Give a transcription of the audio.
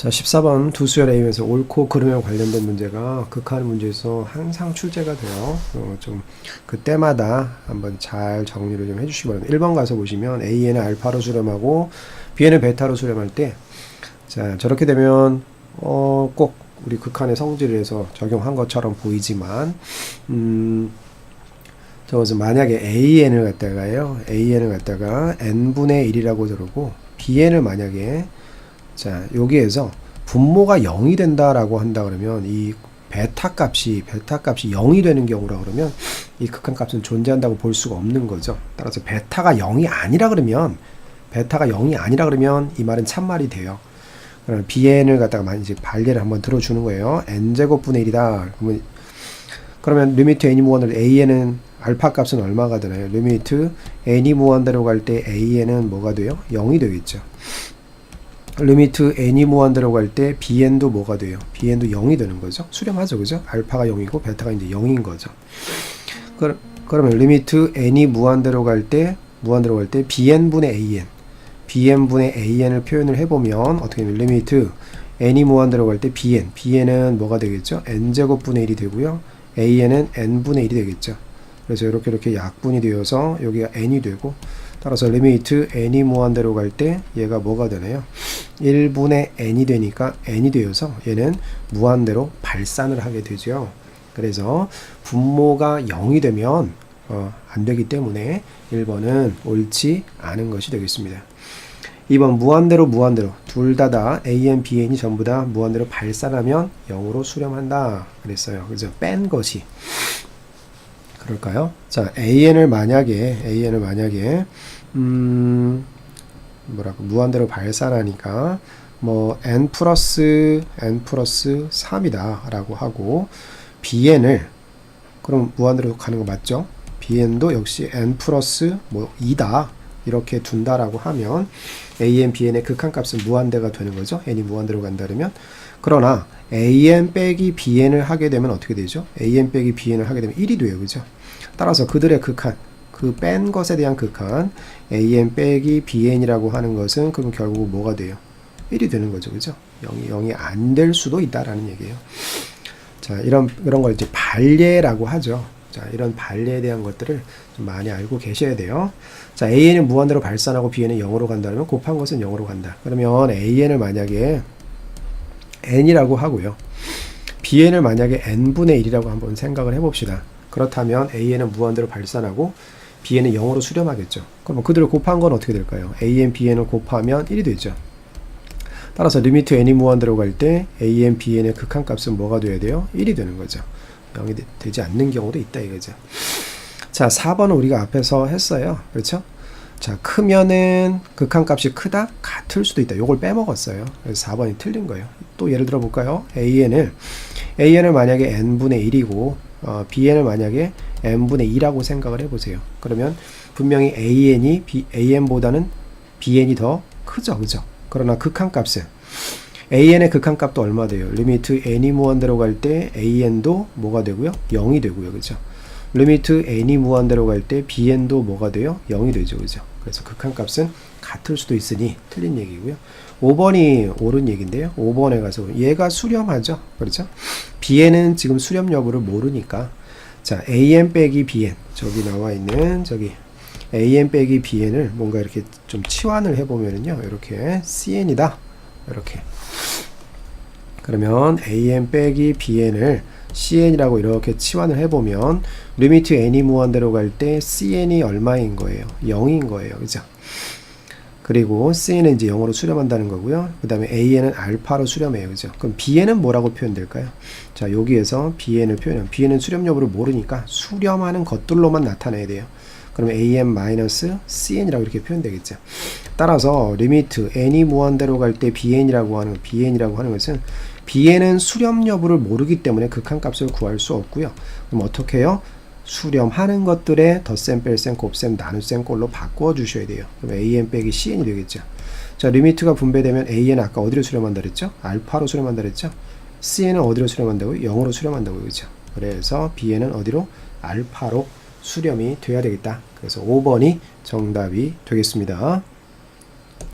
자, 14번 두 수열 A에서 옳고 그름에 관련된 문제가 극한 문제에서 항상 출제가 돼요. 좀 그때마다 한번 잘 정리를 좀 해주시기 바랍니다. 1번 가서 보시면 A에는 알파로 수렴하고 B에는 베타로 수렴할 때, 자, 저렇게 되면 꼭 우리 극한의 성질을 해서 적용한 것처럼 보이지만, 저것은 만약에 AN을 갖다가 n분의 1이라고 그러고 BN을 만약에, 자, 여기에서 분모가 0이 된다라고 한다 그러면 이 베타 값이 0이 되는 경우라 그러면 이 극한 값은 존재한다고 볼 수가 없는 거죠. 따라서 베타가 0이 아니라 그러면 이 말은 참말이 돼요. 그러면 BN을 갖다가 이제 발례를 한번 들어주는 거예요. n제곱분의 1이다. 그러면 리미트 n이 무한대로 AN은 알파 값은 얼마가 되나요? 리미트 n이 무한대로 갈 때 AN은 뭐가 돼요? 0이 되겠죠. 리미트 n이 무한대로 갈 때 bn도 뭐가 돼요? bn도 0이 되는 거죠. 수렴하죠, 그죠? 알파가 0이고 베타가 이제 0인 거죠. 그러면 리미트 n이 무한대로 갈 때 bn분의 an을 표현을 해보면 어떻게 되면 리미트 n이 무한대로 갈 때 bn은 뭐가 되겠죠? n제곱분의 1이 되고요. an은 n분의 1이 되겠죠. 그래서 이렇게 약분이 되어서 여기가 n이 되고, 따라서 리미트 n이 무한대로 갈 때 얘가 뭐가 되나요? 1분의 n이 되니까 n이 되어서 얘는 무한대로 발산을 하게 되죠. 그래서 분모가 0이 되면 안 되기 때문에 1번은 옳지 않은 것이 되겠습니다. 2번 무한대로 둘 다 AN, BN이 전부 다 무한대로 발산하면 0으로 수렴한다 그랬어요. 그래서 뺀 것이 그럴까요? 자, AN을 만약에 무한대로 발산하니까 뭐 n 플러스 3이다 라고 하고, BN을 그럼 무한대로 가는 거 맞죠? BN도 역시 n 플러스 2다 이렇게 둔다라고 하면 AN, BN의 극한값은 무한대가 되는 거죠. n이 무한대로 간다 그러면. 그러나 AN 빼기 BN을 하게 되면 어떻게 되죠? AN 빼기 BN을 하게 되면 1이 돼요. 그죠? 따라서 그들의 극한, 그 뺀 것에 대한 극한 AN 빼기 BN이라고 하는 것은 그럼 결국 뭐가 돼요? 1이 되는 거죠. 그죠? 0이 안 될 수도 있다라는 얘기예요. 자, 이런 걸 이제 발례라고 하죠. 자, 이런 발례에 대한 것들을 좀 많이 알고 계셔야 돼요. 자, AN은 무한대로 발산하고 BN은 0으로 간다면 곱한 것은 0으로 간다. 그러면 AN을 만약에 n이라고 하고요. BN을 만약에 n분의 1이라고 한번 생각을 해봅시다. 그렇다면 AN은 무한대로 발산하고 BN은 0으로 수렴하겠죠. 그럼 그들을 곱한 건 어떻게 될까요? AN, BN을 곱하면 1이 되죠. 따라서 리미트 n이 무한대로 갈 때 AN, BN의 극한값은 뭐가 돼야 돼요? 1이 되는 거죠. 0이 되지 않는 경우도 있다 이거죠. 자, 4번은 우리가 앞에서 했어요. 그렇죠? 자, 크면은 극한값이 크다? 같을 수도 있다. 요걸 빼먹었어요. 그래서 4번이 틀린 거예요. 또 예를 들어 볼까요? AN을 만약에 n분의 1이고 BN을 만약에 n분의 2라고 생각을 해보세요. 그러면 분명히 AN보다는 BN이 더 크죠. 그죠? 그러나 극한값은 AN의 극한값도 얼마 돼요? 리미트 n이 무한대로 갈 때 AN도 뭐가 되고요? 0이 되고요. 그죠? 리미트 n이 무한대로 갈 때 BN도 뭐가 돼요? 0이 되죠. 그죠? 그래서 극한값은 같을 수도 있으니 틀린 얘기고요. 5번이 옳은 얘기인데요. 5번에 가서 얘가 수렴하죠. 그렇죠? BN은 지금 수렴 여부를 모르니까, 자, AN 빼기 BN, 저기 나와 있는 AN 빼기 BN을 뭔가 이렇게 좀 치환을 해보면은요, 이렇게 CN이다. 이렇게. 그러면 AN 빼기 BN을 CN이라고 이렇게 치환을 해보면 리미트 n이 무한대로 갈 때 CN이 얼마인 거예요? 0인 거예요. 그죠? 그리고 CN은 이제 0으로 수렴한다는 거고요. 그 다음에 AN은 알파로 수렴해요. 그죠? 그럼 BN은 뭐라고 표현될까요? 자, 여기에서 BN을 표현하면 BN은 수렴 여부를 모르니까 수렴하는 것들로만 나타내야 돼요. 그러면 AN-CN이라고 이렇게 표현되겠죠. 따라서 리미트 n이 무한대로 갈 때 BN이라고 하는 것은 BN은 수렴 여부를 모르기 때문에 극한값을 구할 수 없고요. 그럼 어떻게 해요? 수렴하는 것들의 덧셈, 뺄셈, 곱셈, 나눗셈 꼴로 바꿔 주셔야 돼요. 그럼 AN 빼기 CN이 되겠죠. 자, 리미트가 분배되면 AN 아까 어디로 수렴한다 그랬죠? 알파로 수렴한다 그랬죠? CN은 어디로 수렴한다고요? 0으로 수렴한다고요. 그죠? 그래서 BN은 어디로? 알파로 수렴이 돼야 되겠다. 그래서 5번이 정답이 되겠습니다.